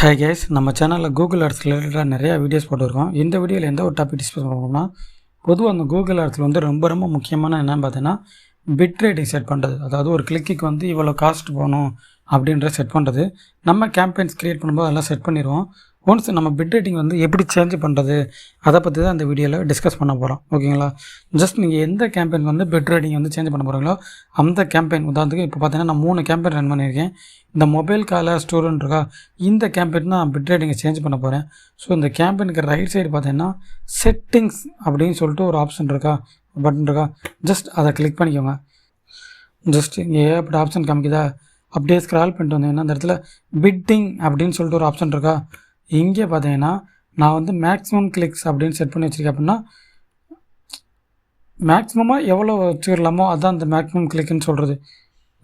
Hi guys, நம்ம சேனலில் Google ads ரிலேட்டடாக நிறையா வீடியோஸ் போட்டிருக்கோம். இந்த வீடியோவில் எந்த ஒரு டாபிக் டிஸ்கஸ் பண்ணுறோம்னா, பொதுவாக அந்த கூகுள் ஆட்ஸில் வந்து ரொம்ப முக்கியமான என்னென்னு பார்த்தீங்கன்னா, பிட் ரேட்டிங் செட் பண்ணுறது. அதாவது ஒரு கிளிக்கு வந்து இவ்வளோ காஸ்ட் போகணும் அப்படின்ற செட் பண்ணுறது. நம்ம கேம்பெயின்ஸ் க்ரியேட் பண்ணும்போது அதெல்லாம் செட் பண்ணிடுவோம். ஒன்ஸ் நம்ம பிட் ரேட்டிங் வந்து எப்படி சேஞ்ச் பண்ணுறது, அதை பற்றி தான் இந்த வீடியோவில் டிஸ்கஸ் பண்ண போகிறோம். ஓகேங்களா? ஜஸ்ட் நீங்கள் எந்த கேம்பெயின் வந்து பிட் ரேட்டிங் வந்து சேஞ்ச் பண்ண போகிறீங்களோ அந்த கேம்பெயின், உதாரணத்துக்கு இப்போ பார்த்தீங்கன்னா நான் 3 கேம்பெயின் ரன் பண்ணியிருக்கேன். இந்த மொபைல் காலர் ஸ்டோருன்னு இருக்கா, இந்த கேம்பெயின் தான் பிட் ரேட்டிங்கை சேஞ்ச் பண்ண போகிறேன். ஸோ இந்த கேம்பெயினுக்கு ரைட் சைடு பார்த்தீங்கன்னா செட்டிங்ஸ் அப்படின்னு சொல்லிட்டு ஒரு ஆப்ஷன் இருக்கா, பட்டன் இருக்கா, ஜஸ்ட் அதை கிளிக் பண்ணிக்கோங்க. ஜஸ்ட் இங்கே ஏகப்பட்ட ஆப்ஷன் காமிக்குதா, அப்படியே ஸ்க்ரால் பண்ணிட்டு வந்தீங்கன்னா அந்த இடத்துல பிட்டிங் அப்படின்னு சொல்லிட்டு ஒரு ஆப்ஷன் இருக்கா. இங்கே பார்த்தீங்கன்னா நான் வந்து மேக்ஸிமம் கிளிக்ஸ் அப்படின்னு செட் பண்ணி வச்சுருக்கேன். அப்படின்னா மேக்ஸிமமாக எவ்வளோ வச்சுக்கலாமோ அதுதான் அந்த மேக்ஸிமம் கிளிக்குன்னு சொல்கிறது.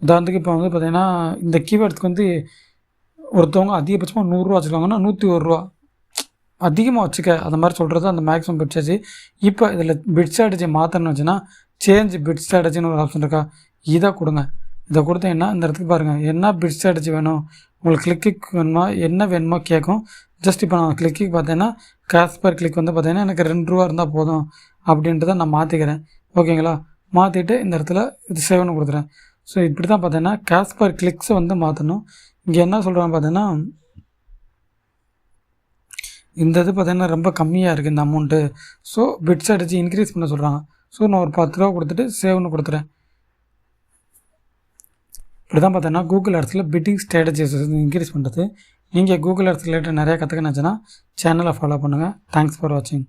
உதாரணத்துக்கு இப்போ வந்து பார்த்திங்கன்னா இந்த கீவேர்டுக்கு வந்து ஒருத்தவங்க அதிகபட்சமாக 100 வச்சுருக்காங்கன்னா 101 அதிகமாக வச்சுக்க, அந்த மாதிரி சொல்கிறது அந்த மேக்ஸிமம் பிட் ஸ்ட்ராட்டஜி. இப்போ இதில் பிட் ஸ்ட்ராட்டஜி மாற்றணும்னு வச்சுன்னா சேஞ்ச் பிட் ஸ்ட்ராட்டஜின்னு ஒரு ஆப்ஷன் இருக்கா, இதை கொடுங்க. இதை கொடுத்தீங்கன்னா இந்த இடத்துக்கு பாருங்கள் என்ன பிட் ஸ்ட்ராட்டஜி வேணும், உங்களுக்கு கிளிக்கு வேணுமா என்ன வேணுமோ கேட்கும். ஜஸ்ட் இப்போ நான் கிளிக்கு பார்த்தீங்கன்னா காஸ்ட் பர் கிளிக் வந்து பார்த்தீங்கன்னா எனக்கு 2 ரூபா இருந்தால் போதும் அப்படின்றத நான் மாற்றிக்கிறேன். ஓகேங்களா? மாற்றிட்டு இந்த இடத்துல இது சேவ்னு கொடுத்துறேன். ஸோ இப்படி தான் பார்த்தீங்கன்னா காஸ்ட் பர் கிளிக்ஸை வந்து மாற்றணும். இங்கே என்ன சொல்கிறாங்க பார்த்தீங்கன்னா, இந்த இது பார்த்தீங்கன்னா ரொம்ப கம்மியாக இருக்குது இந்த amount. So bit strategy increase பண்ண சொல்கிறாங்க. ஸோ நான் ஒரு 10 ரூபா கொடுத்துட்டு சேவ்னு கொடுத்துறேன். இப்படி தான் பார்த்தீங்கன்னா கூகுள் ஆட்ஸில் பிட்டிங் ஸ்ட்ராட்டஜிஸ் இன்க்ரீஸ் பண்ணுறது. நீங்கள் கூகுள் ஆட்ஸ் ரிலேட்டட் நிறையா கற்றுக்கணுச்சுன்னா சேனலை ஃபாலோ பண்ணுங்கள். தேங்க்ஸ் ஃபார் வாட்சிங்.